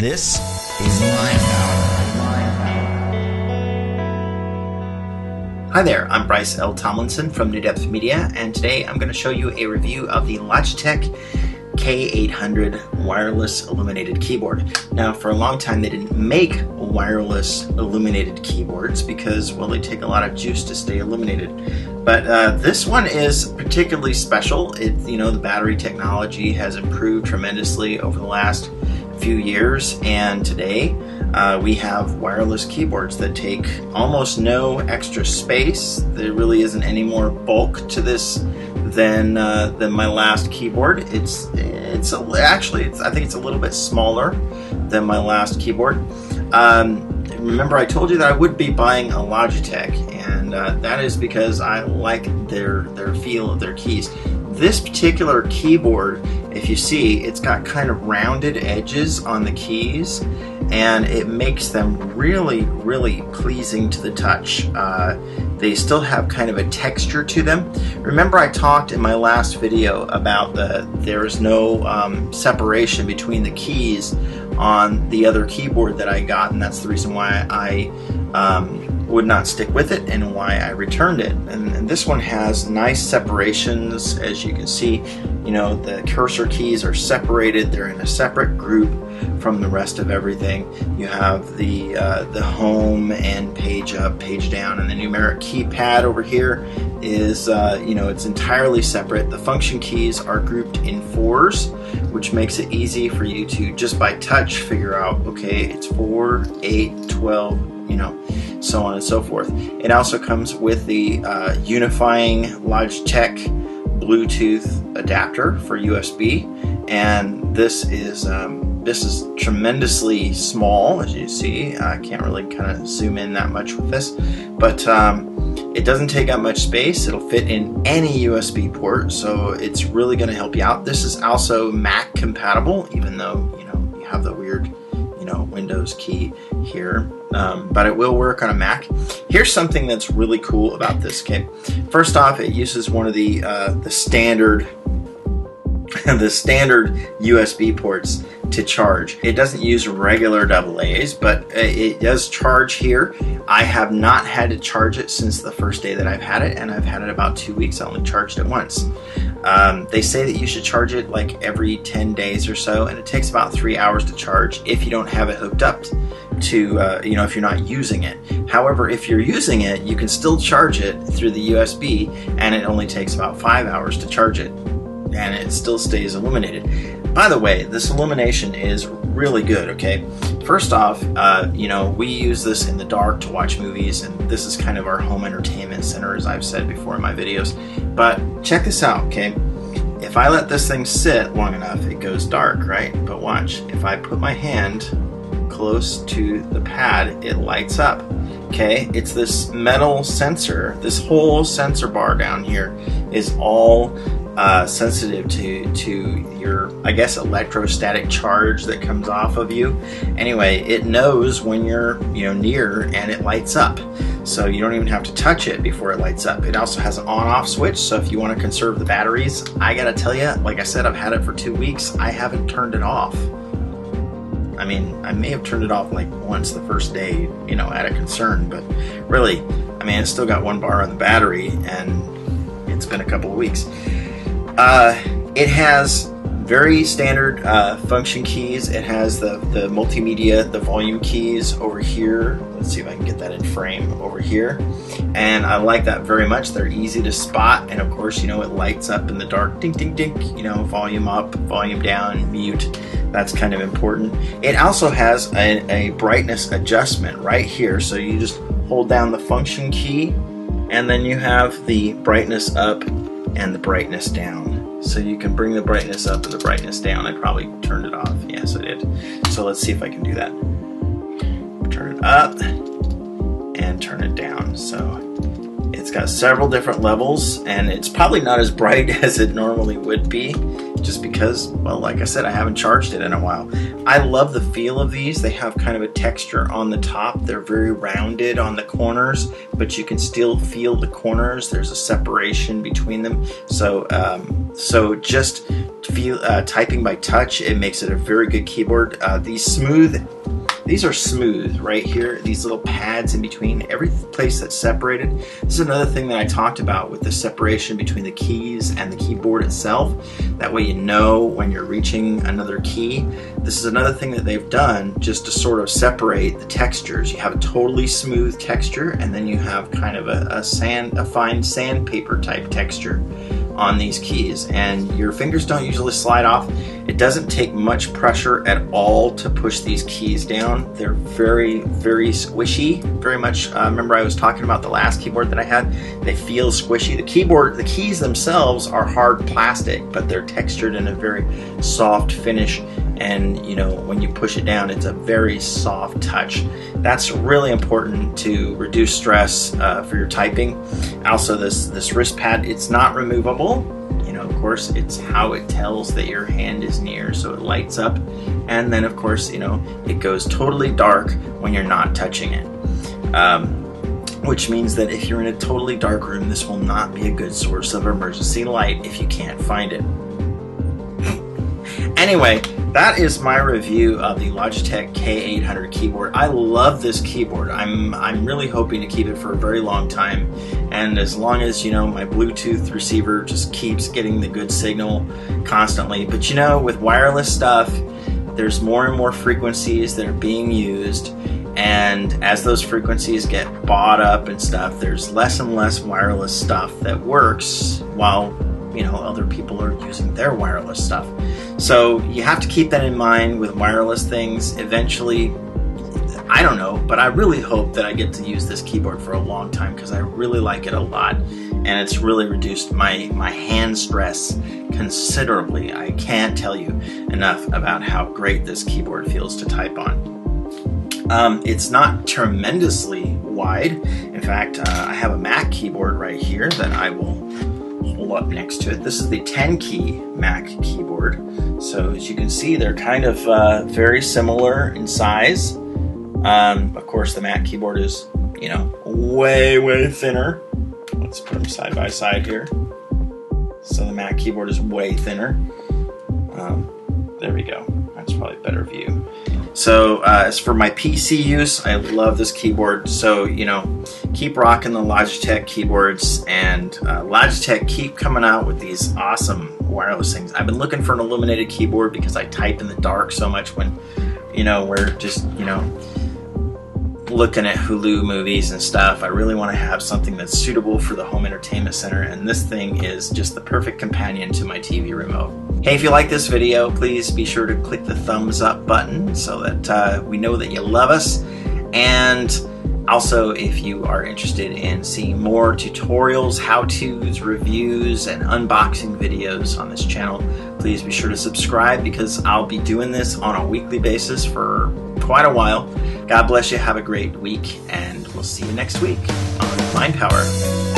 This is MindPower. Hi there, I'm Bryce L. Tomlinson from New Depth Media, and today I'm going to show you a review of the Logitech K800 wireless illuminated keyboard. Now, for a long time they didn't make wireless illuminated keyboards because, well, they take a lot of juice to stay illuminated. But this one is particularly special. The battery technology has improved tremendously over the last few years, and today we have wireless keyboards that take almost no extra space. There really isn't any more bulk to this than my last keyboard. I think it's a little bit smaller than my last keyboard. Remember, I told you that I would be buying a Logitech, and that is because I like their feel of their keys. This particular keyboard, if you see, it's got kind of rounded edges on the keys, and it makes them really, really pleasing to the touch. They still have kind of a texture to them. Remember, I talked in my last video about there is no separation between the keys on the other keyboard that I got, and that's the reason why I would not stick with it and why I returned it. And this one has nice separations. As you can see, the cursor keys are separated. They're in a separate group from the rest of everything. You have the home and page up, page down, and the numeric keypad over here is it's entirely separate. The function keys are grouped in 4s, which makes it easy for you to just by touch figure out, okay, it's 4, 8, 12, so on and so forth. It also comes with the unifying Logitech Bluetooth adapter for USB, and this is tremendously small, as you see. I can't really kind of zoom in that much with this, but it doesn't take up much space. It'll fit in any USB port, so it's really going to help you out. This is also Mac compatible, even though you have the weird Windows key here, but it will work on a Mac. Here's something that's really cool about this kit. First off, it uses one of the standard USB ports to charge. It doesn't use regular AA's, but it does charge here. I have not had to charge it since the first day that I've had it, and I've had it about 2 weeks. I only charged it once. They say that you should charge it like every 10 days or so, and it takes about 3 hours to charge if you don't have it hooked up to, if you're not using it. However, if you're using it, you can still charge it through the USB, and it only takes about 5 hours to charge it, and it still stays illuminated. By the way, this illumination is really good, okay? First off, we use this in the dark to watch movies, and this is kind of our home entertainment center, as I've said before in my videos. But check this out, okay? If I let this thing sit long enough, it goes dark, right? But watch, if I put my hand close to the pad, it lights up, okay? It's this metal sensor. This whole sensor bar down here is all sensitive to your, I guess, electrostatic charge that comes off of you. Anyway, it knows when you're near, and it lights up, so you don't even have to touch it before it lights up. It also has an on-off switch, so if you want to conserve the batteries, I gotta tell you, like I said, I've had it for 2 weeks. I haven't turned it off. I mean, I may have turned it off like once the first day, out of concern, but really, I mean, it's still got 1 bar on the battery, and it's been a couple of weeks. It has very standard function keys. It has the multimedia, the volume keys over here. Let's see if I can get that in frame over here. And I like that very much. They're easy to spot, and of course, it lights up in the dark. Ding, ding, ding. Volume up, volume down, mute. That's kind of important. It also has a brightness adjustment right here. So you just hold down the function key, and then you have the brightness up and the brightness down. So you can bring the brightness up and the brightness down. I probably turned it off. Yes, I did. So let's see if I can do that. Turn it up and turn it down. So it's got several different levels, and it's probably not as bright as it normally would be, just because, well, like I said, I haven't charged it in a while. I love the feel of these. They have kind of a texture on the top. They're very rounded on the corners, but you can still feel the corners. There's a separation between them. So just feel typing by touch, it makes it a very good keyboard. These are smooth right here. These little pads in between, every place that's separated. This is another thing that I talked about with the separation between the keys and the keyboard itself. That way you know when you're reaching another key. This is another thing that they've done just to sort of separate the textures. You have a totally smooth texture, and then you have kind of a fine sandpaper type texture on these keys, and your fingers don't usually slide off. It doesn't take much pressure at all to push these keys down. They're very, very squishy. Very much, remember I was talking about the last keyboard that I had? They feel squishy. The keys themselves are hard plastic, but they're textured in a very soft finish, and you know, when you push it down, it's a very soft touch. That's really important to reduce stress for your typing. Also, this wrist pad, it's not removable. You know, of course, it's how it tells that your hand is near, so it lights up. And then, of course, you know, it goes totally dark when you're not touching it. Which means that if you're in a totally dark room, this will not be a good source of emergency light if you can't find it. Anyway, that is my review of the Logitech K800 keyboard. I love this keyboard. I'm really hoping to keep it for a very long time, and as long as, you know, my Bluetooth receiver just keeps getting the good signal constantly. But you know, with wireless stuff, there's more and more frequencies that are being used, and as those frequencies get bought up and stuff, there's less and less wireless stuff that works while, you know, other people are using their wireless stuff. So you have to keep that in mind with wireless things. Eventually, I don't know, but I really hope that I get to use this keyboard for a long time, because I really like it a lot, and it's really reduced my hand stress considerably. I can't tell you enough about how great this keyboard feels to type on. It's not tremendously wide. In fact, I have a Mac keyboard right here that I will hold up next to it. This is the 10-key Mac keyboard. So as you can see, they're kind of very similar in size. Of course, the Mac keyboard is, you know, way, way thinner. Let's put them side by side here. So the Mac keyboard is way thinner. There we go. That's probably a better view. So as for my PC use, I love this keyboard. So, you know, keep rocking the Logitech keyboards, and Logitech keep coming out with these awesome wireless things. I've been looking for an illuminated keyboard because I type in the dark so much when, you know, we're just, you know, looking at Hulu movies and stuff. I really want to have something that's suitable for the home entertainment center, and this thing is just the perfect companion to my TV remote. Hey, if you like this video, please be sure to click the thumbs up button so that we know that you love us. And also, if you are interested in seeing more tutorials, how-tos, reviews, and unboxing videos on this channel, please be sure to subscribe, because I'll be doing this on a weekly basis for quite a while. God bless you, have a great week, and we'll see you next week on MindPower.